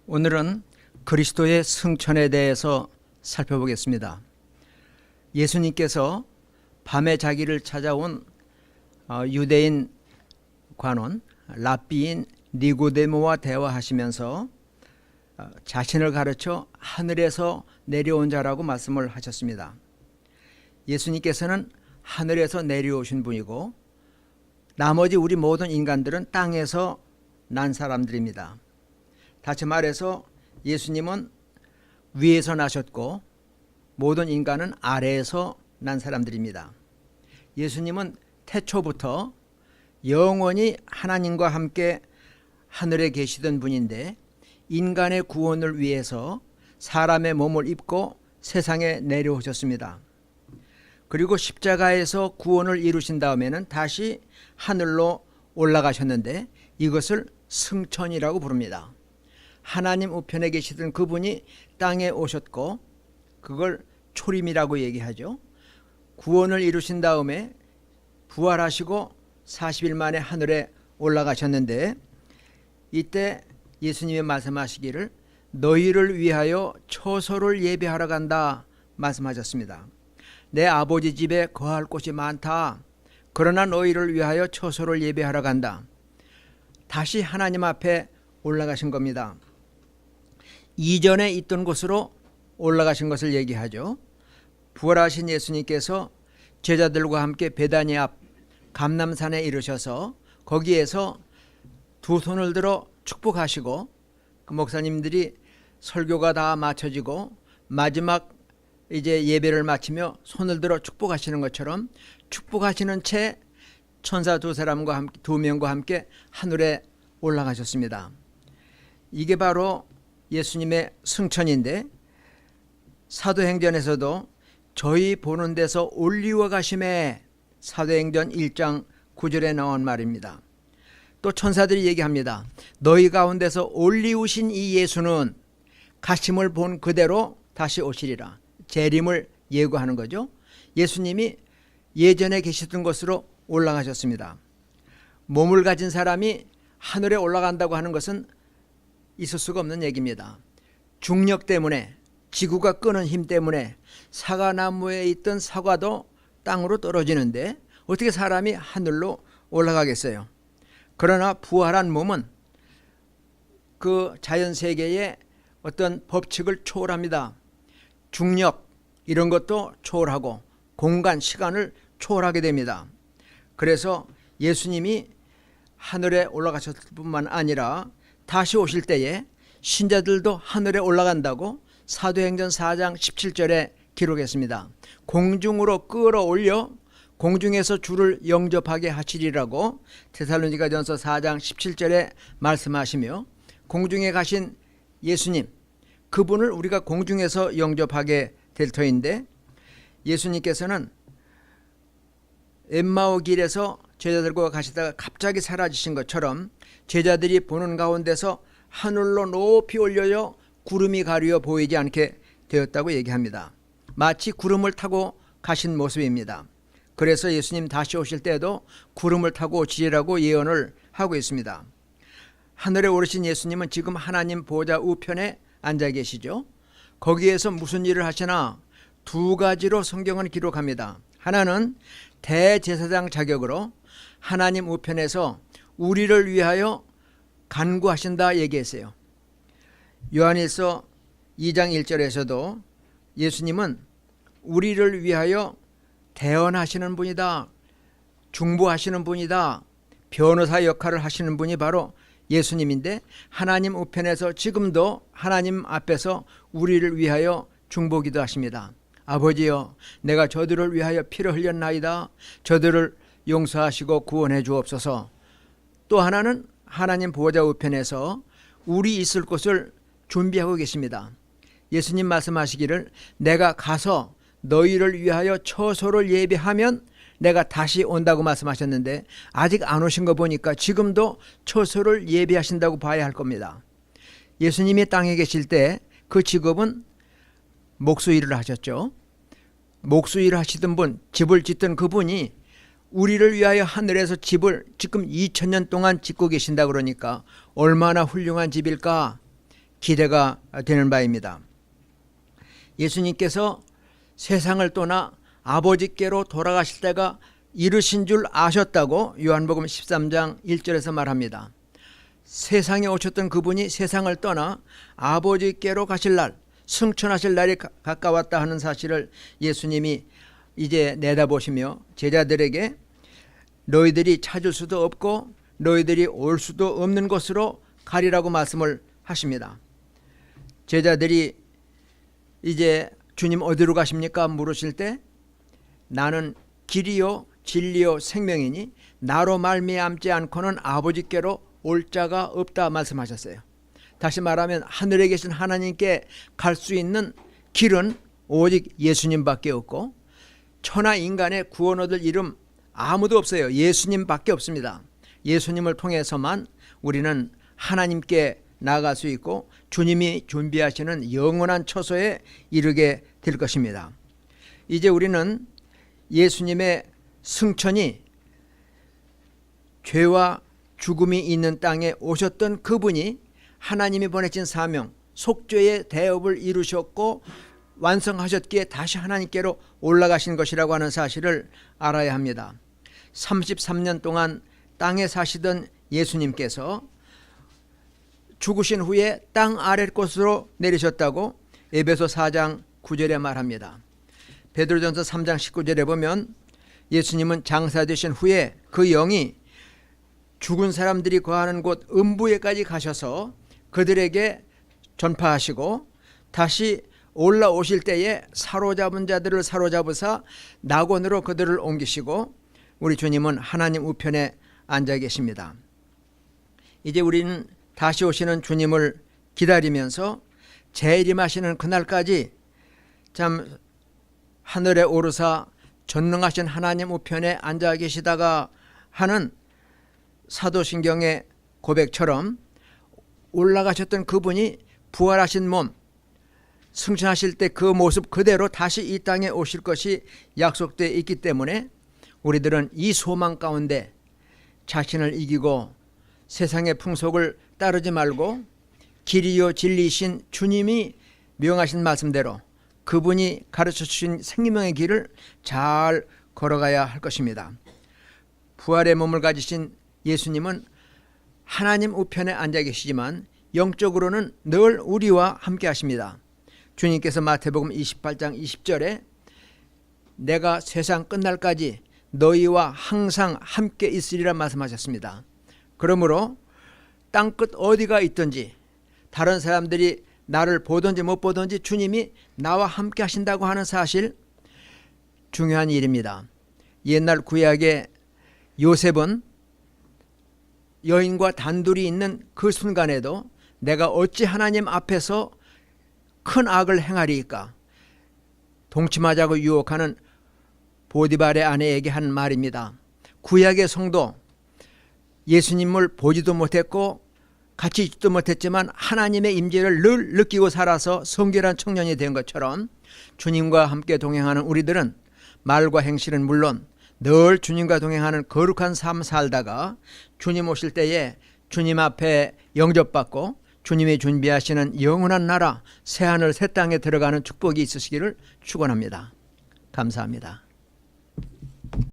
오늘은 그리스도의 승천에 대해서 살펴보겠습니다. 예수님께서 밤에 자기를 찾아온 유대인 관원 랍비인 니고데모와 대화하시면서 자신을 가르쳐 하늘에서 내려온 자라고 말씀을 하셨습니다. 예수님께서는 하늘에서 내려오신 분이고 나머지 우리 모든 인간들은 땅에서 난 사람들입니다. 다시 말해서 예수님은 위에서 나셨고 모든 인간은 아래에서 난 사람들입니다. 예수님은 태초부터 영원히 하나님과 함께 하늘에 계시던 분인데 인간의 구원을 위해서 사람의 몸을 입고 세상에 내려오셨습니다. 그리고 십자가에서 구원을 이루신 다음에는 다시 하늘로 올라가셨는데 이것을 승천이라고 부릅니다. 하나님 우편에 계시던 그분이 땅에 오셨고 그걸 초림이라고 얘기하죠. 구원을 이루신 다음에 부활하시고 40일 만에 하늘에 올라가셨는데 이때 예수님이 말씀하시기를 너희를 위하여 처소를 예비하러 간다 말씀하셨습니다. 내 아버지 집에 거할 곳이 많다. 그러나 너희를 위하여 처소를 예비하러 간다. 다시 하나님 앞에 올라가신 겁니다. 이전에 있던 곳으로 올라가신 것을 얘기하죠. 부활하신 예수님께서 제자들과 함께 베다니 앞 감람산에 이르셔서 거기에서 두 손을 들어 축복하시고 그 목사님들이 설교가 다 마쳐지고 마지막 이제 예배를 마치며 손을 들어 축복하시는 것처럼 축복하시는 채 천사 두 명과 함께 하늘에 올라가셨습니다. 이게 바로 예수님의 승천인데 사도행전에서도 저희 보는 데서 올리워 가심에 사도행전 1장 9절에 나온 말입니다. 또 천사들이 얘기합니다. 너희 가운데서 올리우신 이 예수는 가심을 본 그대로 다시 오시리라. 재림을 예고하는 거죠. 예수님이 예전에 계시던 곳으로 올라가셨습니다. 몸을 가진 사람이 하늘에 올라간다고 하는 것은 있을 수가 없는 얘기입니다. 중력 때문에 지구가 끄는 힘 때문에 사과나무에 있던 사과도 땅으로 떨어지는데 어떻게 사람이 하늘로 올라가겠어요? 그러나 부활한 몸은 그 자연세계의 어떤 법칙을 초월합니다. 중력 이런 것도 초월하고 공간, 시간을 초월하게 됩니다. 그래서 예수님이 하늘에 올라가셨을 뿐만 아니라 다시 오실 때에 신자들도 하늘에 올라간다고 사도행전 4장 17절에 기록했습니다. 공중으로 끌어올려 공중에서 주를 영접하게 하시리라고 데살로니가전서 4장 17절에 말씀하시며 공중에 가신 예수님 그분을 우리가 공중에서 영접하게 될 터인데 예수님께서는 엠마오 길에서 제자들과 가시다가 갑자기 사라지신 것처럼 제자들이 보는 가운데서 하늘로 높이 올려져 구름이 가리어 보이지 않게 되었다고 얘기합니다. 마치 구름을 타고 가신 모습입니다. 그래서 예수님 다시 오실 때도 구름을 타고 오시리라고 예언을 하고 있습니다. 하늘에 오르신 예수님은 지금 하나님 보좌 우편에 앉아 계시죠. 거기에서 무슨 일을 하시나 두 가지로 성경은 기록합니다. 하나는 대제사장 자격으로 하나님 우편에서 우리를 위하여 간구하신다 얘기했어요. 요한일서 2장 1절에서도 예수님은 우리를 위하여 대언하시는 분이다. 중보하시는 분이다. 변호사 역할을 하시는 분이 바로 예수님인데 하나님 우편에서 지금도 하나님 앞에서 우리를 위하여 중보기도 하십니다. 아버지여 내가 저들을 위하여 피를 흘렸나이다. 저들을 용서하시고 구원해 주옵소서. 또 하나는 하나님 보좌 우편에서 우리 있을 곳을 준비하고 계십니다. 예수님 말씀하시기를 내가 가서 너희를 위하여 처소를 예비하면 내가 다시 온다고 말씀하셨는데 아직 안 오신 거 보니까 지금도 처소를 예비하신다고 봐야 할 겁니다. 예수님이 땅에 계실 때 그 직업은 목수일을 하셨죠. 목수일을 하시던 분, 집을 짓던 그분이 우리를 위하여 하늘에서 집을 지금 2000년 동안 짓고 계신다 그러니까 얼마나 훌륭한 집일까. 기대가 되는 바입니다. 예수님께서 세상을 떠나 아버지께로 돌아가실 때가 이르신 줄 아셨다고 요한복음 13장 1절에서 말합니다. 세상에 오셨던 그분이 세상을 떠나 아버지께로 가실 날, 승천하실 날이 가까웠다 하는 사실을 예수님이 이제 내다보시며 제자들에게 너희들이 찾을 수도 없고 너희들이 올 수도 없는 곳으로 가리라고 말씀을 하십니다. 제자들이 이제 주님 어디로 가십니까? 물으실 때 나는 길이요 진리요 생명이니 나로 말미암지 않고는 아버지께로 올 자가 없다 말씀하셨어요. 다시 말하면 하늘에 계신 하나님께 갈 수 있는 길은 오직 예수님밖에 없고 천하 인간의 구원 얻을 이름 아무도 없어요. 예수님밖에 없습니다. 예수님을 통해서만 우리는 하나님께 나아갈 수 있고 주님이 준비하시는 영원한 처소에 이르게 될 것입니다. 이제 우리는 예수님의 승천이 죄와 죽음이 있는 땅에 오셨던 그분이 하나님이 보내신 사명, 속죄의 대업을 이루셨고 완성하셨기에 다시 하나님께로 올라가신 것이라고 하는 사실을 알아야 합니다. 33년 동안 땅에 사시던 예수님께서 죽으신 후에 땅 아랫곳으로 내리셨다고 에베소 4장 9절에 말합니다. 베드로전서 3장 19절에 보면 예수님은 장사되신 후에 그 영이 죽은 사람들이 거하는 곳 음부에까지 가셔서 그들에게 전파하시고 다시 올라오실 때에 사로잡은 자들을 사로잡으사 낙원으로 그들을 옮기시고 우리 주님은 하나님 우편에 앉아 계십니다. 이제 우리는 다시 오시는 주님을 기다리면서 재림하시는 그날까지 참 하늘에 오르사 전능하신 하나님 우편에 앉아 계시다가 하는 사도신경의 고백처럼 올라가셨던 그분이 부활하신 몸 승천하실 때 그 모습 그대로 다시 이 땅에 오실 것이 약속되어 있기 때문에 우리들은 이 소망 가운데 자신을 이기고 세상의 풍속을 따르지 말고 길이요 진리이신 주님이 명하신 말씀대로 그분이 가르쳐 주신 생명의 길을 잘 걸어가야 할 것입니다. 부활의 몸을 가지신 예수님은 하나님 우편에 앉아 계시지만 영적으로는 늘 우리와 함께 하십니다. 주님께서 마태복음 28장 20절에 내가 세상 끝날까지 너희와 항상 함께 있으리라 말씀하셨습니다. 그러므로 땅끝 어디가 있든지 다른 사람들이 나를 보든지 못 보든지 주님이 나와 함께 하신다고 하는 사실 중요한 일입니다. 옛날 구약의 요셉은 여인과 단둘이 있는 그 순간에도 내가 어찌 하나님 앞에서 큰 악을 행하리이까 동침하자고 유혹하는 보디발의 아내에게 한 말입니다. 구약의 성도 예수님을 보지도 못했고 같이 있지도 못했지만 하나님의 임재를 늘 느끼고 살아서 성결한 청년이 된 것처럼 주님과 함께 동행하는 우리들은 말과 행실은 물론 늘 주님과 동행하는 거룩한 삶 살다가 주님 오실 때에 주님 앞에 영접받고 주님이 준비하시는 영원한 나라 새하늘 새 땅에 들어가는 축복이 있으시기를 축원합니다. 감사합니다.